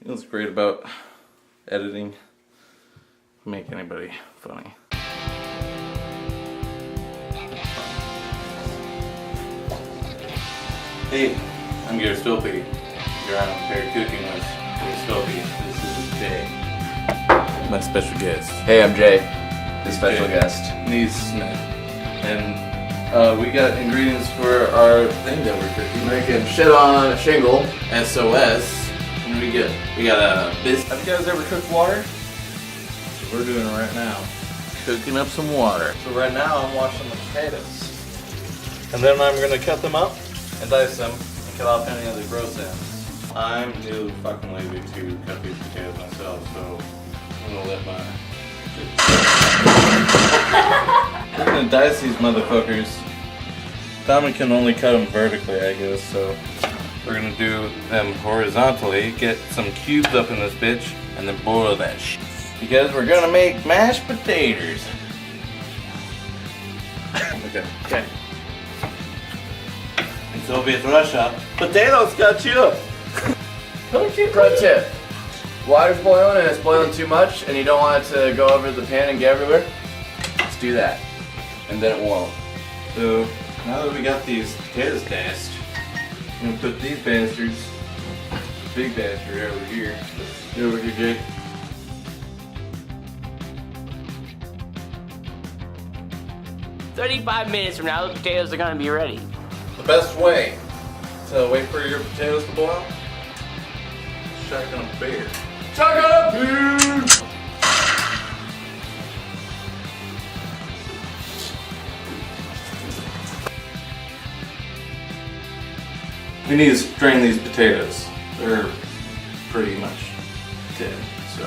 You know what's great about editing? Make anybody funny. Hey, I'm Gary Stolpe. You're on Impaired Cooking with Gary Stolpe. This is Jay, my special guest. Hey, I'm Jay, the special guest. And we got ingredients for our thing that we're cooking. Making shit on a shingle. SOS. And we got a biscuit. Have you guys ever cooked water? So we're doing it right now. Cooking up some water. So right now I'm washing the potatoes. And then I'm gonna cut them up and dice them and cut off any of the gross ends. I'm too fucking lazy to cut these potatoes myself, so I'm gonna let my... We're gonna dice these motherfuckers. Tommy can only cut them vertically, I guess, so we're gonna do them horizontally, get some cubes up in this bitch, and then boil that shit. Because we're gonna make mashed potatoes. Okay. In Soviet Russia, potatoes got you. Pro tip. Water's boiling and it's boiling too much and you don't want it to go over the pan and get everywhere. Let's do that. And then it won't. So, now that we got these potatoes dashed, I'm gonna put these bastards, big bastard over here. Get over here, Jake. 35 minutes from now, the potatoes are gonna be ready. The best way to wait for your potatoes to boil? Shotgun a beer. Shotgun a beer! We need to strain these potatoes. They're pretty much dead, so.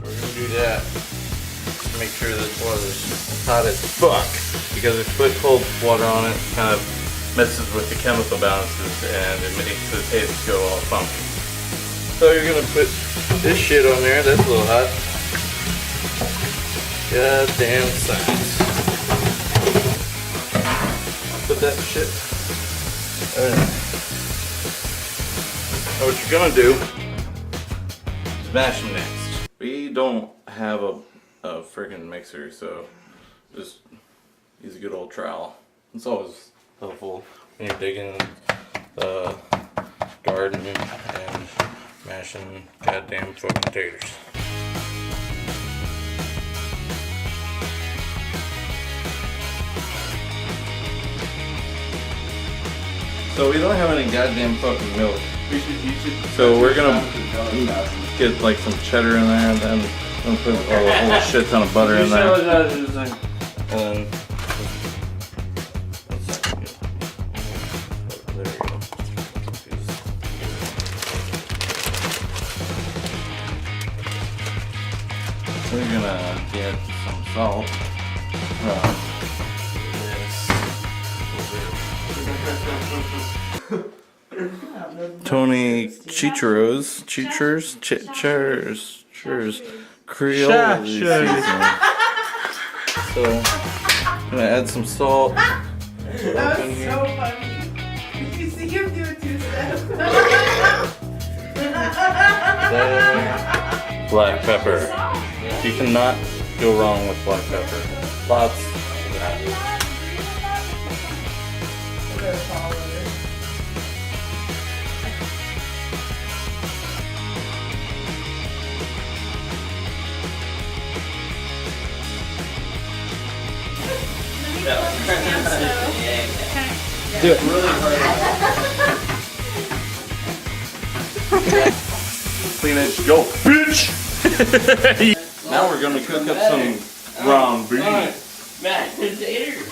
We're gonna do that to make sure this water is hot as fuck. Because if you put cold water on it, it kind of messes with the chemical balances and it makes the taste go all funky. So you're gonna put this shit on there. That's a little hot. Goddamn science. Put that shit. Now what you're gonna do is mash them next. We don't have a friggin' mixer, so just use a good old trowel. It's always helpful when you're digging the garden and mashing goddamn fucking taters. So we don't have any goddamn fucking milk. So we're gonna get like some cheddar in there and then we'll put a whole shit ton of butter in there. And there we go. We're gonna get some salt from this. Tony Chicharos, Creole seasoning. So I'm gonna add some salt. That was so funny. Did you see him do a two-step? Black pepper. You cannot go wrong with black pepper. Lots of that. Do it. Clean edge, go, bitch! Now we're gonna cook up some ground beef. Mashed potatoes.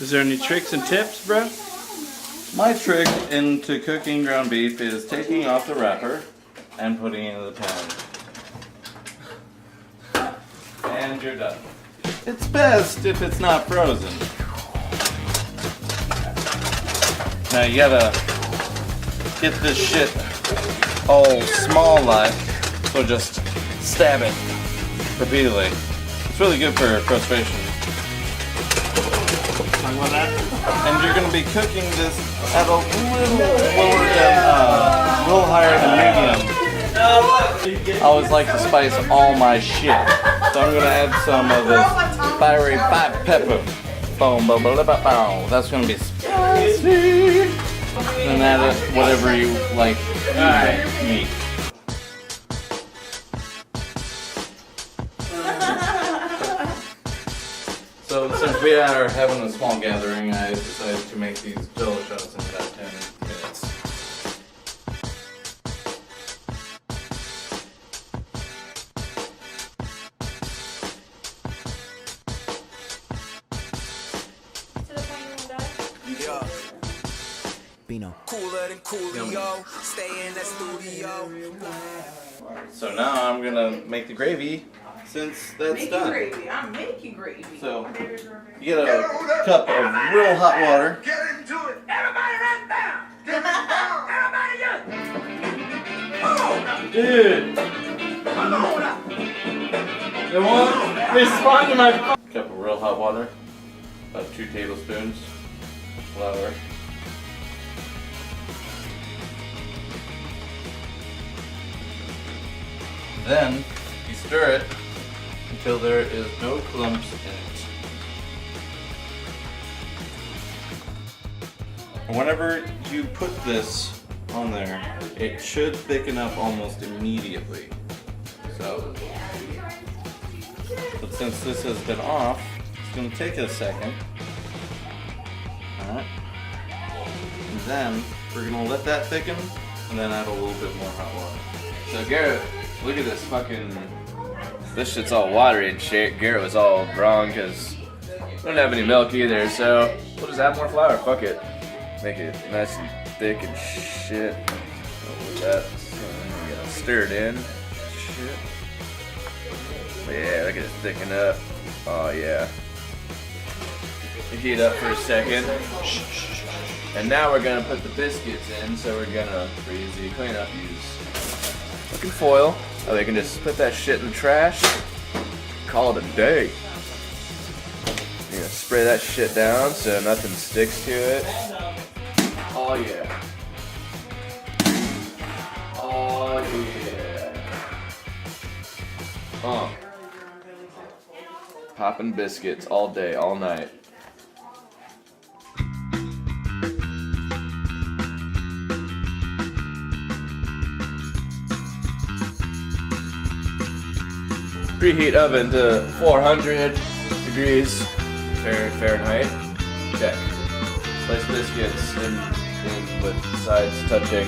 Is there any tricks and tips, bro? My trick into cooking ground beef is taking off the wrapper and putting it in the pan. And you're done. It's best if it's not frozen. Now you gotta get this shit all small like, so just stab it repeatedly. It's really good for frustration. And you're going to be cooking this at a little lower than, little higher than medium. I always like to spice all my shit. So I'm going to add some of this fiery black pepper. Boom, boom, boom, boom, boom. That's going to be spicy. And add it whatever you like meat. So since we are having a small gathering, I decided to make these jello shots in about 10 minutes. Cooler than Coolio, stay in the studio. So now I'm gonna make the gravy since that's Making done. gravy. I'm making gravy. So you get a cup of real hot water. Get into it. Everybody right down. Get down. Everybody just. Dude! They won't respond to my Cup of real hot water. About 2 tablespoons. Flour. Then you stir it until there is no clumps in it. And whenever you put this on there, it should thicken up almost immediately. So, but since this has been off, it's going to take a second. Alright. And then we're going to let that thicken and then add a little bit more hot water. So Garrett, look at this fucking. This shit's all watery and shit. Garrett was all wrong because we don't have any milk either, so we'll just add more flour. Fuck it. Make it nice and thick and shit. With that, so then we gotta stir it in. Shit. Yeah, look at it thicken up. Oh yeah. Heat up for a second. And now we're gonna put the biscuits in, so we're gonna, for easy cleanup, use fucking foil. Oh, they can just put that shit in the trash. Call it a day. You're gonna spray that shit down so nothing sticks to it. Oh yeah. Oh yeah. Popping biscuits all day, all night. Preheat oven to 400 degrees Fahrenheit. Check. Place biscuits in with sides touching.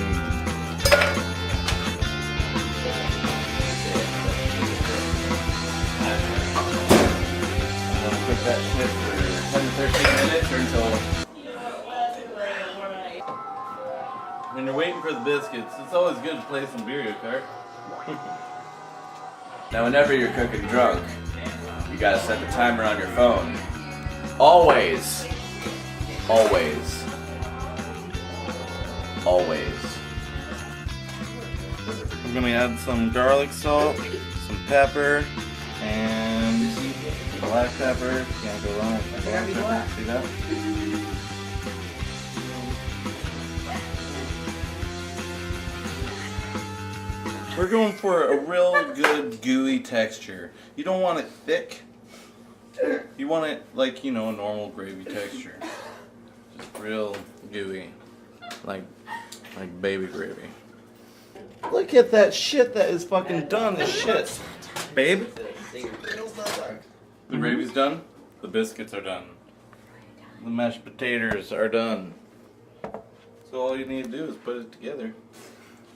Cook that shit for 10 to 13 minutes or until. When you're waiting for the biscuits, it's always good to play some Mario Kart. Now, whenever you're cooking drunk, you gotta set the timer on your phone. Always. Always. Always. I'm gonna add some garlic salt, some pepper, and black pepper. Can't go wrong with black pepper. See that? We're going for a real good gooey texture. You don't want it thick. You want it like, you know, a normal gravy texture. Just real gooey. Like baby gravy. Look at that shit that is fucking done as shit. Babe? The gravy's done. The biscuits are done. The mashed potatoes are done. So all you need to do is put it together.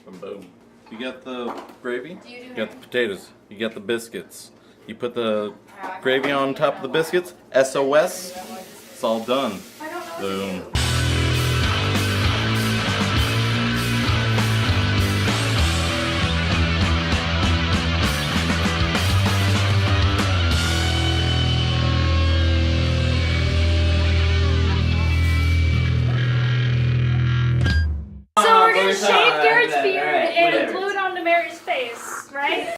And boom. You got the gravy, you got the potatoes, you got the biscuits. You put the gravy on top of the biscuits, SOS, it's all done. Boom. So we're gonna shave Garrett's beard Whatever. glued onto Mary's face, right?